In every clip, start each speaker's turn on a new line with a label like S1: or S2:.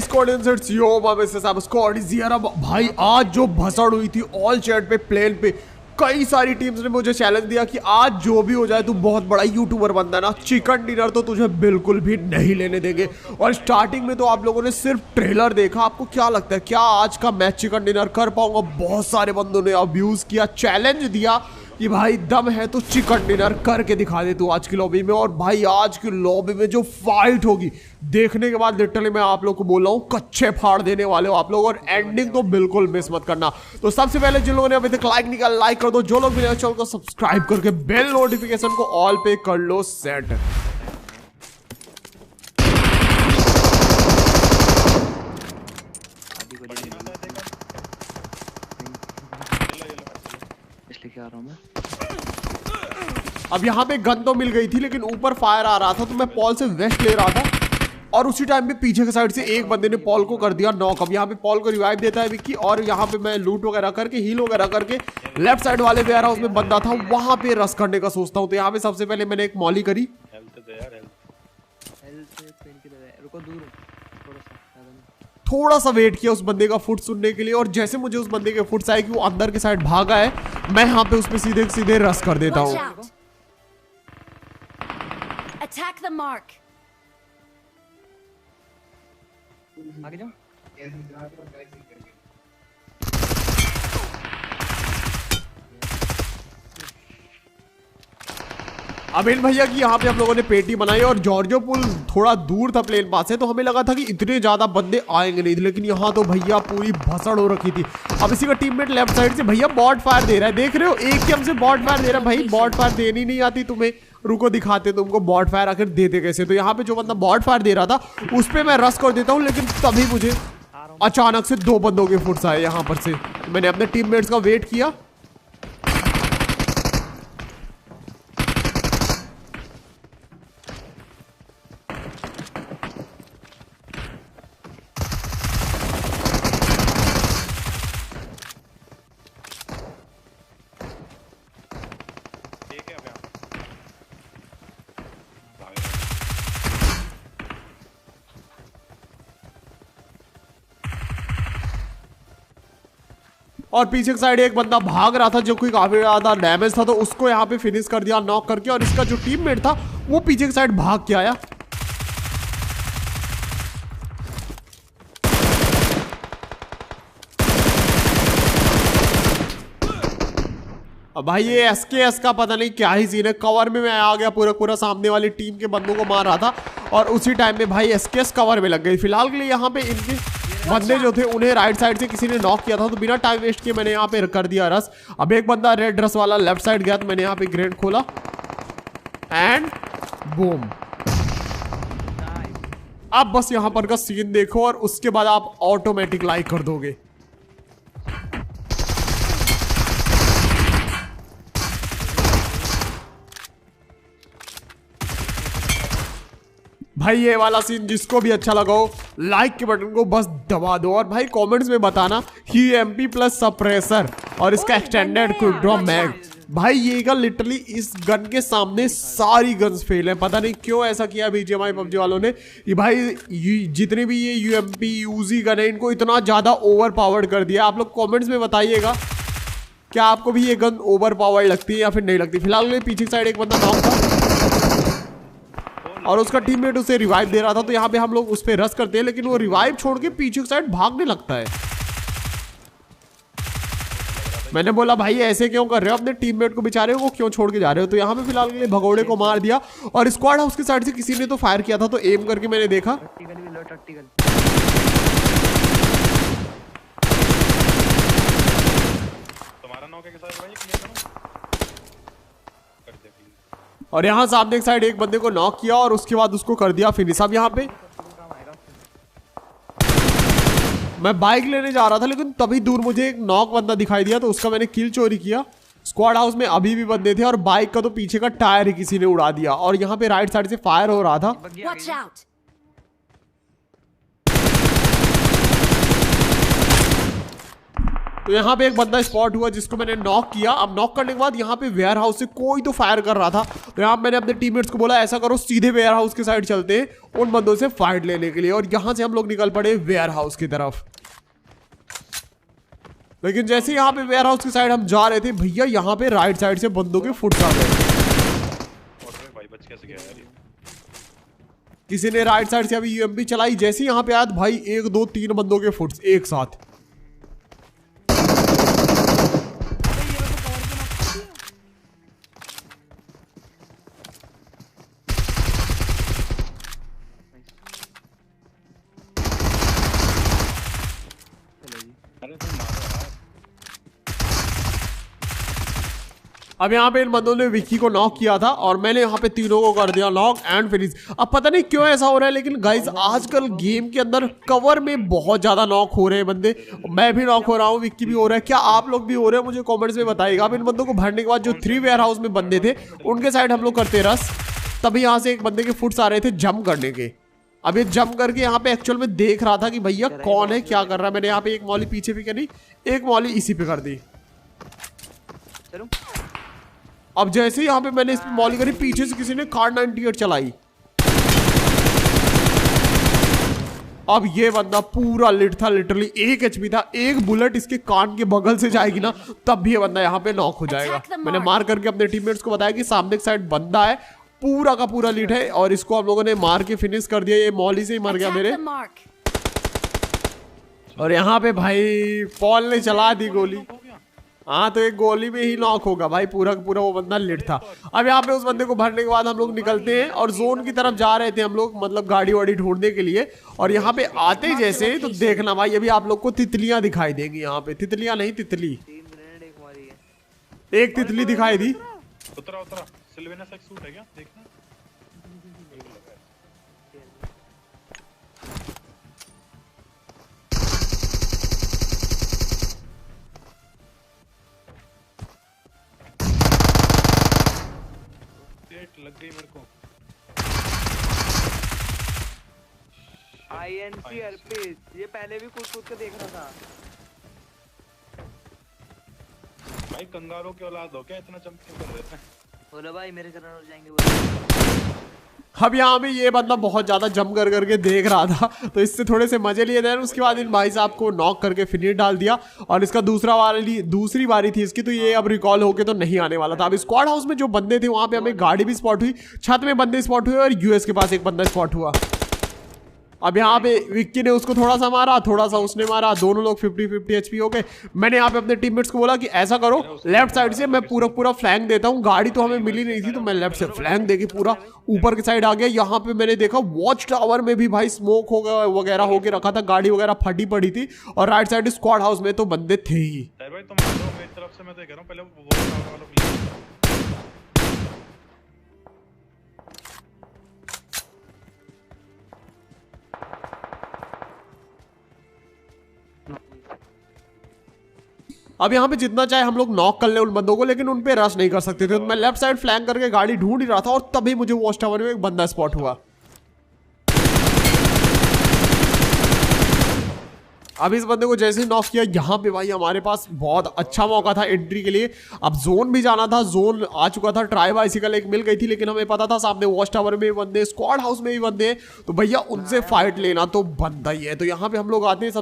S1: Squad inserts yo squad is here. अब भाई आज जो भसड़ हुई थी ऑल चैट पे प्लेन पे, कई सारी टीम्स ने मुझे चैलेंज दिया कि आज जो भी हो जाए तू बहुत बड़ा यूट्यूबर बनना ना, चिकन डिनर तो तुझे बिल्कुल भी नहीं लेने देंगे। और स्टार्टिंग में तो आप लोगों ने सिर्फ ट्रेलर देखा, आपको क्या लगता है क्या आज का मैच चिकन डिनर कर पाऊंगा? बहुत सारे बंदों ने अब्यूज किया, चैलेंज दिया कि भाई दम है तो चिकन डिनर करके दिखा दे तू आज की लॉबी में। और भाई आज की लॉबी में जो फाइट होगी देखने के बाद लिटरली मैं आप लोग को बोल रहा हूँ कच्चे फाड़ देने वाले हो आप लोग, और एंडिंग तो बिल्कुल मिस मत करना। तो सबसे पहले जिन लोगों ने अभी तक लाइक नहीं किया लाइक कर दो, जो लोग मेरे चैनल को सब्सक्राइब करके बेल नोटिफिकेशन को ऑल पे कर लो सेट।
S2: आ रहा हूं मैं।
S1: अब यहाँ पे गन तो मिल गई थी लेकिन ऊपर फायर आ रहा था तो मैं पॉल से वेस्ट ले रहा था, और उसी टाइम पे पीछे के साइड से एक बंदे ने पॉल को कर दिया नॉक। अब यहाँ पे पॉल को रिवाइव देता है विक्की, और यहाँ पे मैं लूट वगैरह करके हील वगैरह करके लेफ्ट साइड वाले वेयर हाउस में बंदा था वहां पे रश करने का सोचता हूँ। तो यहाँ पे सबसे पहले मैंने एक मॉली करी, थोड़ा सा वेट किया उस बंदे का फुट सुनने के लिए, और जैसे मुझे उस बंदे के फुट्स आए कि वो अंदर के साइड भागा है, मैं यहाँ पे उस पे सीधे सीधे रश कर देता हूँ।
S2: आगे जाओ।
S1: अब इन भैया की यहाँ पे हम लोगों ने पेटी बनाई, और जॉर्जो पुल थोड़ा दूर था प्लेन पास से, तो हमें लगा था कि इतने ज्यादा बंदे आएंगे नहीं, लेकिन यहाँ तो भैया पूरी भसड़ हो रखी थी। अब इसी का टीममेट लेफ्ट साइड से भैया बॉट फायर दे रहा है, देख रहे हो एक ही हमसे बॉट फायर दे रहा है। भाई बॉट फायर देनी नहीं आती तुम्हें? रुको दिखाते तुमको बॉट फायर आखिर देते कैसे। तो यहाँ पे जो बंदा बॉट फायर दे रहा था उस पर मैं रश कर देता हूँ, लेकिन तभी मुझे अचानक से दो बंदों के फुट्स आए यहाँ पर से। मैंने अपने टीममेट्स का वेट किया, और पीछे की साइड एक बंदा भाग रहा था जो कोई काफी ज्यादा डैमेज था, तो उसको यहाँ पे फिनिश कर दिया नॉक करके। और इसका जो टीममेट था वो पीछे की साइड भाग के आया। अब भाई ये एसकेएस का पता नहीं क्या ही सीन है, कवर में मैं आ गया पूरा सामने वाली टीम के बंदों को मार रहा था, और उसी टाइम में भाई एसकेएस कवर में लग गई। फिलहाल के लिए यहाँ पे इनके बंदे जो थे उन्हें राइट साइड से किसी ने नॉक किया था, तो बिना टाइम वेस्ट किए मैंने यहाँ पे कर दिया रस। अब एक बंदा रेड ड्रेस वाला लेफ्ट साइड गया, तो मैंने यहाँ पे ग्रेनेड खोला एंड बूम। अब बस यहाँ पर का सीन देखो और उसके बाद आप ऑटोमेटिक लाइक कर दोगे। भाई ये वाला सीन जिसको भी अच्छा लगा हो लाइक के बटन को बस दबा दो, और भाई कमेंट्स में बताना ही एमपी प्लस सप्रेसर और इसका एक्सटेंडेड क्विक ड्रॉप मैग। भाई ये गन लिटरली इस गन के सामने सारी गन्स फेल है, पता नहीं क्यों ऐसा किया बीजीएमआई पबजी वालों ने। ये भाई जितने भी ये यूएमपी यूजी गन है इनको इतना ज्यादा ओवर पावर्ड कर दिया। आप लोग कॉमेंट्स में बताइएगा क्या आपको भी ये गन ओवर पावर्ड लगती है या फिर नहीं लगती। फिलहाल पीछे साइड एक बंदा नॉक था और उसका टीममेट उसे रिवाइव दे रहा था, तो यहाँ पे हम लोग उस पर रश करते हैं, लेकिन वो रिवाइव छोड़ के पीछे की साइड भागने लगता है। मैंने बोला भाई ऐसे क्यों कर रहे हो, अपने टीममेट को बेचारे को क्यों छोड़ के जा रहे हो। तो यहाँ पे फिलहाल के लिए भगोड़े को मार दिया, और स्क्वाड हाउस की साइड से किसी ने तो फायर किया था, तो एम करके मैंने देखा। और यहाँ सामने एक साइड एक बंदे को नॉक किया और उसके बाद उसको कर दिया फिनिश। अब यहाँ पे मैं बाइक लेने जा रहा था, लेकिन तभी दूर मुझे एक नॉक बंदा दिखाई दिया, तो उसका मैंने किल चोरी किया। स्क्वाड हाउस में अभी भी बंदे थे, और बाइक का तो पीछे का टायर ही किसी ने उड़ा दिया, और यहाँ पे राइट साइड से फायर हो रहा था। तो यहाँ पे एक बंदा स्पॉट हुआ जिसको मैंने नॉक किया। अब नॉक करने के बाद यहाँ पे वेयर हाउस से कोई तो फायर कर रहा था, तो यहाँ मैंने अपने टीममेट्स को बोला ऐसा करो सीधे वेयर हाउस के साइड चलते हैं उन बंदों से फाइट लेने के लिए, और यहाँ से हम लोग निकल पड़े वेयर हाउस की तरफ। लेकिन जैसे यहाँ पे वेयर हाउस की साइड हम जा रहे थे भैया यहाँ पे राइट साइड से बंदों के फुट आ गए। किसी ने राइट साइड से अभी यूएमपी चलाई, जैसे यहाँ पे आया भाई 1 2 3 बंदों के फुट्स एक साथ। अब यहाँ पे इन बंदों ने विक्की को नॉक किया था और मैंने यहाँ पे तीनों को कर दिया नॉक एंड फिनिश। अब पता नहीं क्यों ऐसा हो रहा है, लेकिन गाइज आजकल गेम के अंदर कवर में बहुत ज्यादा नॉक हो रहे हैं बंदे। मैं भी नॉक हो रहा हूँ, विक्की भी हो रहा है, क्या आप लोग भी हो रहे हैं मुझे कमेंट्स में बताइएगा। अब इन बंदों को भरने के बाद जो 3 वेयर हाउस में बंदे थे उनके साइड हम लोग करते रस, तभी यहाँ से एक बंदे के फुट्स आ रहे थे जंप करने के। अब ये जंप करके यहाँ पे एक्चुअल में देख रहा था कि भैया कौन है क्या कर रहा है। मैंने यहाँ पे एक मॉली पीछे भी करी, एक मॉली इसी पे कर दी। अब जैसे ही यहाँ पे मैंने इस पे मॉली करी, पीछे से किसी ने कार 98 चलाई। अब ये बंदा पूरा लिट था, लिटरली 1 HP था, एक बुलेट इसके कान के बगल से जाएगी ना तब भी ये बंदा यहाँ पे नॉक हो जाएगा। मैंने मार करके अपने टीममेट्स को बताया कि सामने की साइड बंदा है, पूरा का पूरा लिट है, और इसको हम लोगों ने मार के फिनिश कर दिया। ये मॉली से ही मर गया मेरे। और यहाँ पे भाई पॉल ने चला दी गोली। हाँ तो एक गोली में ही नॉक होगा भाई, पूरा का पूरा वो बंदा लिट था। अब यहाँ पे उस बंदे को भरने के बाद हम लोग निकलते हैं और जोन की तरफ जा रहे थे हम लोग, मतलब गाड़ी वाड़ी ढूंढने के लिए। और यहाँ पे आते जैसे तो देखना भाई अभी आप लोग को तितलियां दिखाई देंगी। यहाँ पे तितलियां नहीं तितली, एक तितली दिखाई दी।
S3: उतरा उतरा सिल्वेना सा सूट है क्या देखना। लग गई मेरे को।
S2: INC अर्पित, ये पहले भी कूद के देख रहा था।
S3: भाई कंगारों की औलाद हो क्या, इतना जंप क्यों कर रहे थे?
S2: बोलो भाई मेरे करने हो जाएंगे बोलो।
S1: अब यहाँ पे ये बंदा बहुत ज्यादा जंप कर करके देख रहा था, तो इससे थोड़े से मजे लिए थे। उसके बाद इन भाई साहब को नॉक करके फिनिश डाल दिया, और इसका दूसरी बारी थी इसकी, तो ये अब रिकॉल होके तो नहीं आने वाला था। अब स्क्वाड हाउस में जो बंदे थे वहां पे हमें गाड़ी भी स्पॉट हुई, छत में बंदे स्पॉट हुए, और यूएस के पास एक बंदा स्पॉट हुआ। अब यहाँ पे विक्की ने उसको थोड़ा सा मारा, थोड़ा सा उसने मारा, दोनों लोग 50-50 HP हो गए। मैंने यहाँ पे अपने टीममेट्स को बोला कि ऐसा करो लेफ्ट साइड से मैं पूरा फ्लैंक देता हूँ। गाड़ी तो हमें मिली नहीं थी, तो मैं लेफ्ट से फ्लैंक देके पूरा ऊपर की साइड आ गया। यहाँ पे मैंने देखा वॉच टावर में भी भाई स्मोक वगैरह होके रखा था, गाड़ी वगैरह फटी पड़ी थी, और राइट साइड स्क्वाड हाउस में तो बंदे थे ही।
S3: भाई तुम आ जाओ मेरी तरफ से, मैं तो कह रहा हूं पहले वो टावर वालों को।
S1: अब यहाँ पे जितना चाहे हम लोग नॉक कर ले उन बंदों को, लेकिन उन पे रश नहीं कर सकते थे। तो मैं लेफ्ट साइड फ्लैंक करके गाड़ी ढूंढ ही रहा था, और तभी मुझे वॉच टावर में एक बंदा स्पॉट हुआ। अब इस बंदे को जैसे ही नॉक किया, यहाँ पे भाई हमारे पास बहुत अच्छा मौका था एंट्री के लिए। अब जोन भी जाना था, जोन आ चुका था, ट्राई बाइसिकल एक मिल गई थी, लेकिन हमें पता था सामने वॉच टावर में भी बंदे, स्क्वाड हाउस में भी बंदे, तो भैया उनसे फाइट लेना तो बनता ही है। तो यहाँ पे हम लोग आते हैं,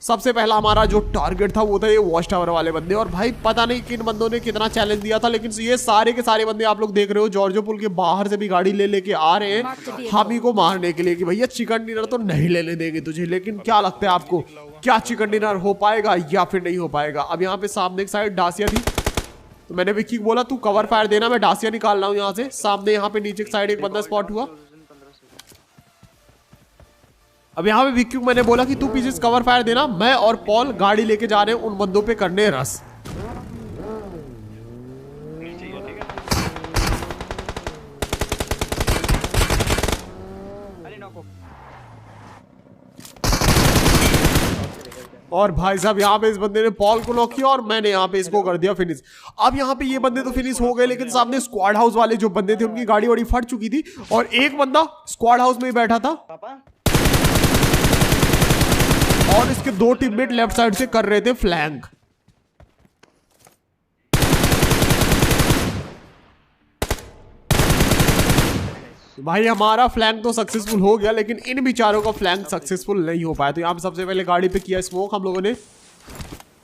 S1: सबसे पहला हमारा जो टारगेट था वो था ये वॉच टावर वाले बंदे। और भाई पता नहीं किन बंदों ने कितना चैलेंज दिया था, लेकिन ये सारे के सारे बंदे आप लोग देख रहे हो जॉर्जो पुल के बाहर से भी गाड़ी लेके आ रहे हैं हम ही को मारने के लिए कि भैया चिकन डिनर तो नहीं लेने देंगे तुझे। लेकिन क्या लगता है आपको, क्या चिकन डिनर हो पाएगा या फिर नहीं हो पाएगा? अब यहाँ पे सामने एक साइड डासिया थी, तो मैंने विक्की को बोला तू कवर फायर देना, मैं डासिया निकाल रहा हूँ यहाँ से। सामने यहाँ पे नीचे की साइड एक बंदा स्पॉट हुआ। अब यहाँ पे विक्की को मैंने बोला कि तू पीछे कवर फायर देना, मैं और पॉल गाड़ी लेके जा रहे हैं उन बंदों पे करने रस। और भाई साहब यहाँ पे इस बंदे ने पॉल को नॉक किया, और मैंने यहाँ पे इसको कर दिया फिनिश। अब यहाँ पे ये बंदे तो फिनिश हो गए, लेकिन सामने स्क्वाड हाउस वाले जो बंदे थे उनकी गाड़ी वाड़ी फट चुकी थी, और एक बंदा स्क्वाड हाउस में ही बैठा था, और इसके 2 टीममेट लेफ्ट साइड से कर रहे थे फ्लैंक। भाई हमारा फ्लैंक तो सक्सेसफुल हो गया, लेकिन इन बेचारों का फ्लैंक सक्सेसफुल नहीं हो पाया। तो यहाँ पे सबसे पहले गाड़ी पे किया स्मोक हम लोगों ने।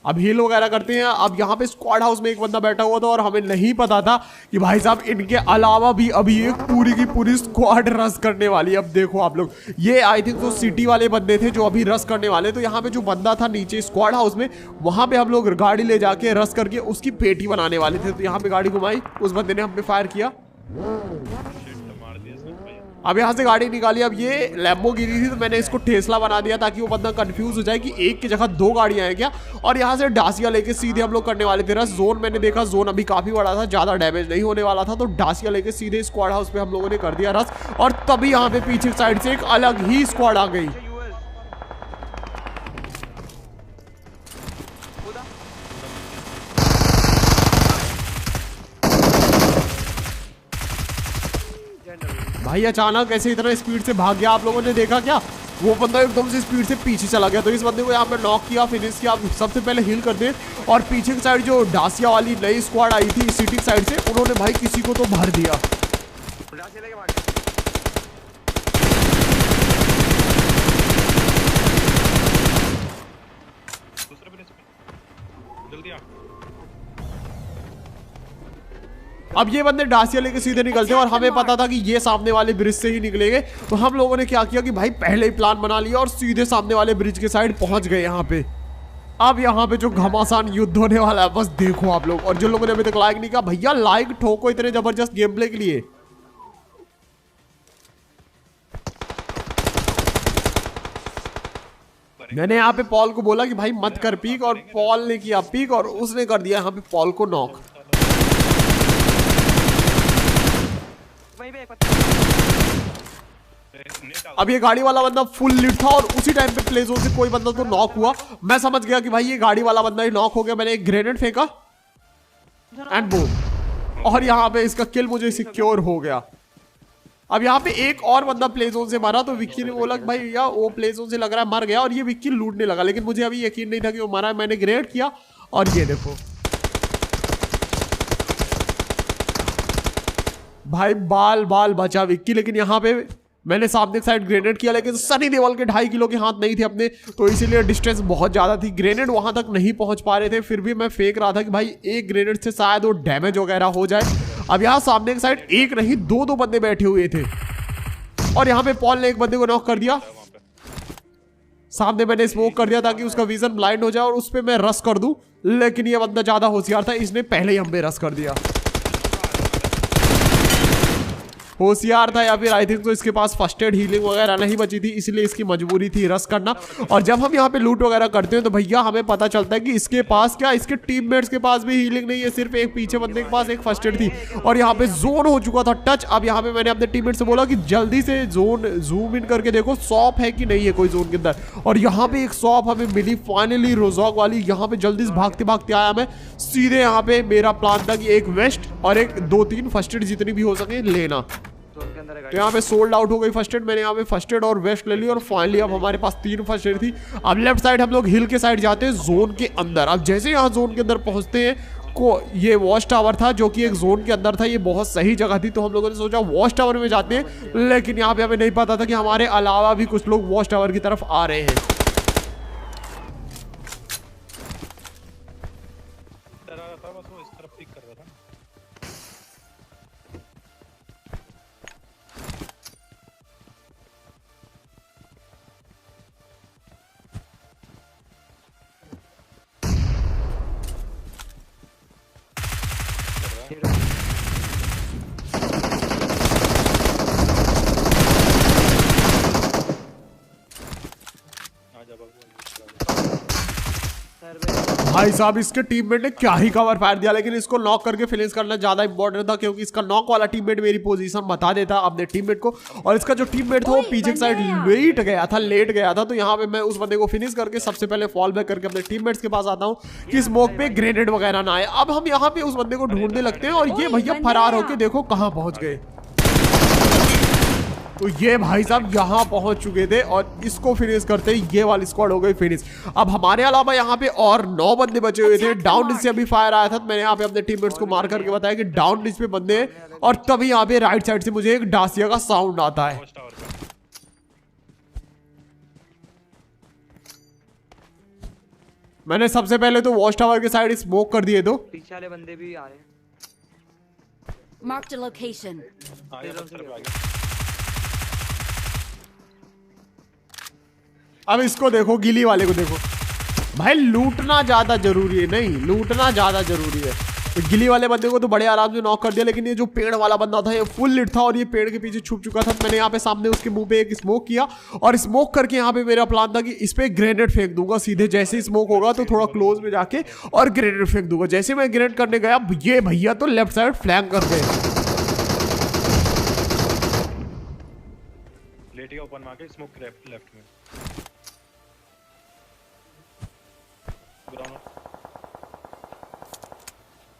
S1: अब हील वगैरह करते हैं। अब यहाँ पे स्क्वाड हाउस में एक बंदा बैठा हुआ था और हमें नहीं पता था कि भाई साहब इनके अलावा भी अभी एक पूरी की पूरी स्क्वाड रश करने वाली है। अब देखो आप लोग, ये आई थिंक तो सिटी वाले बंदे थे जो अभी रश करने वाले। तो यहाँ पे जो बंदा था नीचे स्क्वाड हाउस में, वहां पे हम लोग गाड़ी ले जाके रश करके उसकी पेटी बनाने वाले थे। तो यहाँ पे गाड़ी घुमाई, उस बंदे ने हम पे फायर किया। अब यहाँ से गाड़ी निकाली। अब ये लैम्बोर्गिनी थी तो मैंने इसको टेस्ला बना दिया ताकि वो बंदा कंफ्यूज हो जाए कि एक की जगह दो गाड़ियां हैं क्या। और यहाँ से डासिया लेके सीधे हम लोग करने वाले थे रश। जोन मैंने देखा, जोन अभी काफी बड़ा था, ज्यादा डैमेज नहीं होने वाला था। तो डासिया लेके सीधे स्क्वाड हाउस पे हम लोगों ने कर दिया रश। और तभी यहाँ पे पीछे साइड से एक अलग ही स्क्वाड आ गई। भाई अचानक ऐसे इतना स्पीड से भाग गया, आप लोगों ने देखा क्या? वो बंदा एकदम से स्पीड से पीछे चला गया। तो इस बंदे को यहाँ पे नॉक किया, फिनिश किया। सबसे पहले हील कर दे। और पीछे की साइड जो डासिया वाली नई स्क्वाड आई थी सिटी साइड से, उन्होंने भाई किसी को तो भर दिया। अब ये बंदे डासिया लेके सीधे निकलते हैं और हमें पता था कि ये सामने वाले ब्रिज से ही निकलेंगे। तो हम लोगों ने क्या किया कि भाई पहले ही प्लान बना लिया और सीधे सामने वाले ब्रिज के साइड पहुंच गए यहाँ पे। अब यहाँ पे जो घमासान युद्ध होने वाला है बस देखो आप लोग। और जो लोगों ने अभी तक लाइक नहीं किया, भैया लाइक ठोको इतने जबरदस्त गेम प्ले के लिए। मैंने यहाँ पे पॉल को बोला कि भाई मत कर पीक, और पॉल ने किया पीक और उसने कर दिया यहाँ पे पॉल को नॉक। अब ये गाड़ी वाला बंदा फुल लिट था और उसी टाइम पे प्ले जोन से कोई बंदा तो नॉक हुआ। मैं समझ गया कि भाई ये गाड़ी वाला बंदा ही नॉक हो गया। मैंने एक ग्रेनेड फेंका एंड बूम, और यहाँ पे इसका किल मुझे सिक्योर हो गया। अब यहाँ पे एक और बंदा प्ले जोन से मारा। तो विक्की ने बोला कि भाई भैया वो प्ले जोन से लग रहा है मर गया, और ये विक्की लूटने लगा। लेकिन मुझे अभी यकीन नहीं था कि वो मारा है। मैंने ग्रेनेड किया और ये देखो भाई बाल बाल बचा विक्की। लेकिन यहाँ पे मैंने सामने साइड ग्रेनेड किया, लेकिन सनी देओल के 2.5 किलो के हाथ नहीं थे अपने, तो इसीलिए डिस्टेंस बहुत ज्यादा थी। ग्रेनेड वहां तक नहीं पहुंच पा रहे थे। फिर भी मैं फेंक रहा था कि भाई एक ग्रेनेड से शायद वो डैमेज वगैरह हो जाए। अब यहाँ सामने की साइड एक नहीं दो बंदे बैठे हुए थे और यहाँ पे पॉल ने एक बंदे को नॉक कर दिया। सामने मैंने स्मोक कर दिया ताकि उसका विजन ब्लाइंड हो जाए और उस पर मैं रश कर दूं। लेकिन ये बंदा ज्यादा होशियार था, इसने पहले ही हम पे रश कर दिया। होशियार था या फिर आई थिंक तो इसके पास फर्स्ट एड हीलिंग वगैरह नहीं बची थी, इसलिए इसकी मजबूरी थी रश करना। और जब हम यहाँ पे लूट वगैरह करते हैं तो भैया हमें पता चलता है कि इसके पास क्या, इसके टीममेट्स के पास भी हीलिंग नहीं है, सिर्फ एक पीछे बंदे के पास एक फर्स्ट एड थी। और यहाँ पे जोन हो चुका था टच। अब यहाँ पे मैंने अपने टीममेट से बोला कि जल्दी से जोन जूम इन करके देखो शॉप है कि नहीं है कोई जोन के अंदर। और यहाँ पे एक शॉप हमें मिली फाइनली, रोजॉक वाली। यहाँ पे जल्दी से भागते भागते आया मैं सीधे। यहाँ पे मेरा प्लान था कि एक वेस्ट और एक 2-3 फर्स्ट एड जितनी भी हो सके लेना। तो यहाँ पे सोल्ड आउट हो गई फर्स्ट एड। मैंने यहाँ पे फर्स्ट एड और वेस्ट ले ली और फाइनली अब हमारे पास 3 फर्स्ट एड थी। अब लेफ्ट साइड हम लोग हिल के साइड जाते हैं जोन के अंदर। अब जैसे यहाँ जोन के अंदर पहुंचते हैं को ये वॉच टावर था जो कि एक जोन के अंदर था। ये बहुत सही जगह थी, तो हम लोगों ने सोचा वॉच टावर में जाते हैं। लेकिन यहाँ पे हमें नहीं पता था कि हमारे अलावा भी कुछ लोग वॉच टावर की तरफ आ रहे हैं। भाई साहब इसके टीममेट ने क्या ही कवर फायर दिया, लेकिन इसको नॉक करके फिनिश करना ज्यादा इंपॉर्टेंट था क्योंकि इसका नॉक वाला टीममेट मेरी पोजीशन बता देता अपने टीममेट को। और इसका जो टीममेट था वो पीछे की साइड लेट गया था। तो यहाँ पे मैं उस बंदे को फिनिश करके सबसे पहले फॉल बैक करके अपने टीममेट्स के पास आता हूँ कि स्मोक पे ग्रेनेड वगैरह ना आए। अब हम यहाँ पे उस बंदे को ढूंढने लगते हैं और ये भैया फरार होके देखो कहाँ पहुंच गए। तो ये भाई साहब यहाँ पहुंच चुके थे और इसको फिनिश करते ही ये वाली स्क्वाड हो गई फिनिश। अब हमारे अलावा यहाँ पे और 9 बंदे बचे हुए थे। डाउन डिच से अभी फायर आया था, तो मैंने यहाँ पे अपने टीममेट्स को मार करके बताया कि डाउन डिच पे बंदे हैं और तभी यहाँ पे राइट साइड से मुझे एक डासिया का साउंड आता है।
S3: वॉच टावर पे।
S1: मैंने सबसे पहले तो वॉच टावर के साइड स्मोक कर दिए। तो
S2: पीछे वाले बंदे भी आ रहे हैं।
S4: Marked a location.
S3: आ गया, पत्थर पे आ गया।
S1: अब इसको देखो, गिली वाले को देखो भाई, लूटना ज्यादा जरूरी है, नहीं लूटना ज्यादा जरूरी है। तो गिली वाले बंदे को तो बड़े आराम से नॉक कर दिया, लेकिन ये जो पेड़ वाला बंदा था ये फुल लिट था और ये पेड़ के पीछे छुप चुका था। तो मैंने यहाँ पे सामने उसके मुंह पे एक स्मोक किया और स्मोक करके यहाँ पे मेरा प्लान था कि इस पे ग्रेनेड फेंक दूंगा सीधे। जैसे ही स्मोक होगा तो थोड़ा क्लोज में जाके और ग्रेनेड फेंक दूंगा। जैसे मैं ग्रेनेड करने गया, ये भैया तो लेफ्ट साइड फ्लैंक कर गए।
S3: लेट गया ओपन मार के, स्मोक लेफ्ट में। ग्राउंड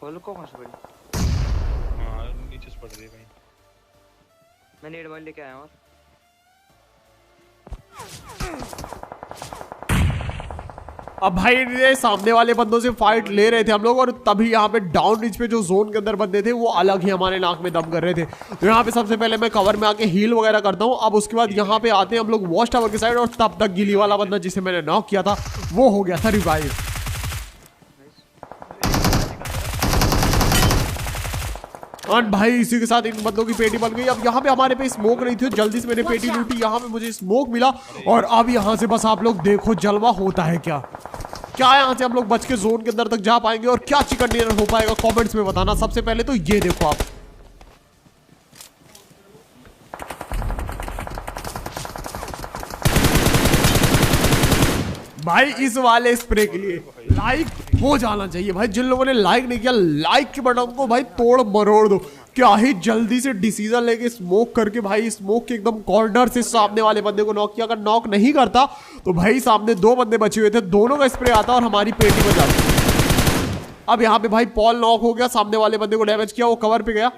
S2: होल को कहां से पड़ी?
S3: हाँ नीचे से पड़ रही है भाई।
S2: मैं नेड बॉल लेके आया हूं।
S1: अब भाई ये सामने वाले बंदों से फाइट ले रहे थे हम लोग और तभी यहाँ पे डाउन रिच पे जो जोन के अंदर बंदे थे वो अलग ही हमारे नाक में दम कर रहे थे। तो यहाँ पे सबसे पहले मैं कवर में आके हील वगैरह करता हूँ। अब उसके बाद यहाँ पे आते हैं हम लोग वॉच टावर की साइड और तब तक गिली वाला बंदा जिसे मैंने नॉक किया था वो हो गया था रिवाइव। और भाई इसी के साथ इन बंदों की पेटी बन गई। अब यहाँ पे हमारे पे स्मोक नहीं थी, जल्दी से मैंने पेटी लूटी, यहाँ पे मुझे स्मोक मिला और अब यहाँ से बस आप लोग देखो जलवा होता है क्या यहाँ से हम लोग बच के जोन के अंदर तक जा पाएंगे और क्या चिकन डिनर हो पाएगा कमेंट्स में बताना। सबसे पहले तो ये देखो आप, भाई इस वाले स्प्रे के लिए लाइक हो जाना चाहिए भाई। जिन लोगों ने लाइक नहीं किया, लाइक के बटन को भाई तोड़ मरोड़ दो। क्या ही जल्दी से डिसीजन लेके स्मोक करके भाई स्मोक के एकदम कॉर्नर से सामने वाले बंदे को नॉक किया। अगर नॉक नहीं करता तो भाई सामने 2 बंदे बचे हुए थे, दोनों का स्प्रे आता और हमारी पेटी में जाती। अब यहाँ पे भाई पॉल नॉक हो गया, सामने वाले बंदे को डैमेज किया, वो कवर पे गया।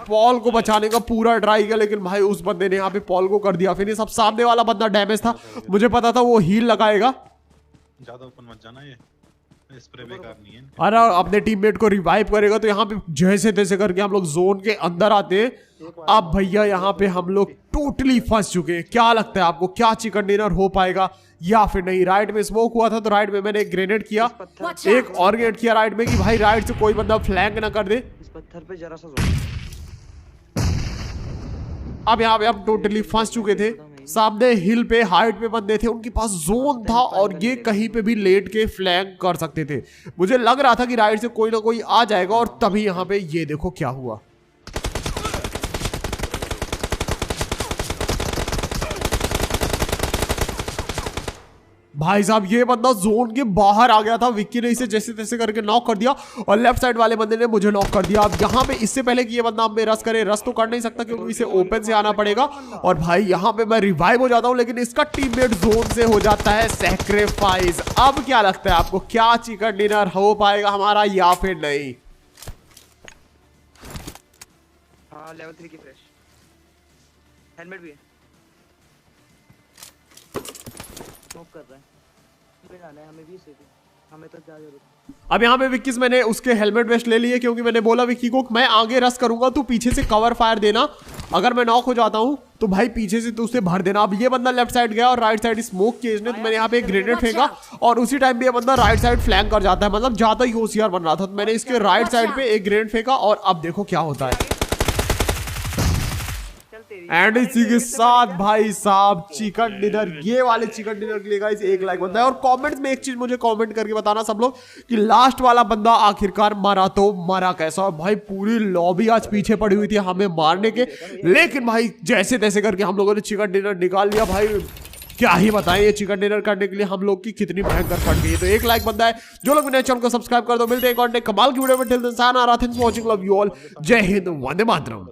S1: पॉल को बचाने का पूरा ट्राई किया लेकिन भाई उस बंदे ने यहाँ पे पॉल को कर दिया फिनिश। अब सामने वाला बंदा डैमेज था, मुझे पता था वो हील लगाएगा।
S3: ज्यादा ओपन मत जाना, ये स्प्रे बेकार नहीं है।
S1: अरे अपने टीममेट को रिवाइव करेगा तो यहाँ पे जैसे तैसे करके हम लोग जोन के अंदर आते हैं। अब भैया यहाँ पे हम लोग टोटली फंस चुके हैं। क्या लगता है आपको, क्या चिकन डिनर हो पाएगा या फिर नहीं? राइट में स्मोक हुआ था तो राइट में मैंने एक ग्रेनेड किया, एक और ग्रेनेड किया राइट में कि भाई राइट से कोई बंदा फ्लैंक ना कर दे।
S2: इस पत्थर पे जरा सा जोर।
S1: अब यहाँ पे हम टोटली फंस चुके थे। सामने हिल पे हाइट पे बंदे थे, उनके पास जोन था और ये कहीं पे भी लेट के फ्लैंक कर सकते थे। मुझे लग रहा था कि राइट से कोई ना कोई आ जाएगा और तभी यहाँ पे ये देखो क्या हुआ। भाई साहब ये बंदा जोन के बाहर आ गया था, विक्की ने इसे जैसे तैसे करके नॉक कर दिया और लेफ्ट साइड वाले बंदे ने मुझे नॉक कर दिया। अब यहाँ पे इससे पहले कि ये बंदा हम पे रश करे, रश तो कर नहीं सकता क्योंकि इसे ओपन से आना पड़ेगा। और भाई यहाँ पे मैं रिवाइव हो जाता हूँ लेकिन इसका टीममेट जोन से हो जाता है सैक्रिफाइस। अब क्या लगता है आपको, क्या चिकन डिनर हो पाएगा हमारा या फिर नहीं?
S2: हाँ लेवल 3 की फ्रेश हेलमेट भी है। स्मोक कर रहा है, जाना है हमें भी से, हमें तो क्या जरूरत।
S1: अब यहाँ पे विक्की मैंने उसके हेलमेट वेस्ट ले लिए क्योंकि मैंने बोला विक्की को मैं आगे रश करूंगा, तू पीछे से कवर फायर देना, अगर मैं नॉक हो जाता हूँ तो भाई पीछे से तू उसे भर देना। अब ये बंदा लेफ्ट साइड गया और राइट साइड स्मोक किया इसने, तो मैंने यहाँ पे एक ग्रेनेड फेंका और उसी टाइम पे ये बंदा राइट साइड फ्लैंक कर जाता है, मतलब ज्यादा ही होशियार बन रहा था। तो मैंने इसके राइट साइड पे एक ग्रेनेड फेंका और अब देखो क्या होता है। एंड इसी के साथ भाई साहब चिकन डिनर, ये वाले चिकन डिनर के लिए गाइस 1 लाइक बनता है। और कमेंट्स में एक चीज मुझे कमेंट करके बताना सब लोग कि लास्ट वाला बंदा आखिरकार मरा तो मरा कैसा। और भाई पूरी लॉबी आज पीछे पड़ी हुई थी हमें मारने के, लेकिन भाई जैसे तैसे करके हम लोगों ने चिकन डिनर निकाल लिया। भाई क्या ही बताएं ये चिकन डिनर करने के लिए हम लोग की कितनी भयंकर फट गई है। तो 1 लाइक बनता है। जो लोग मेरे चैनल को सब्सक्राइब कर दो। मिलते हैं कमाल की वीडियो में। Till then sayonara, thanks for watching, love you all, जय हिंद, वंदे मातरम।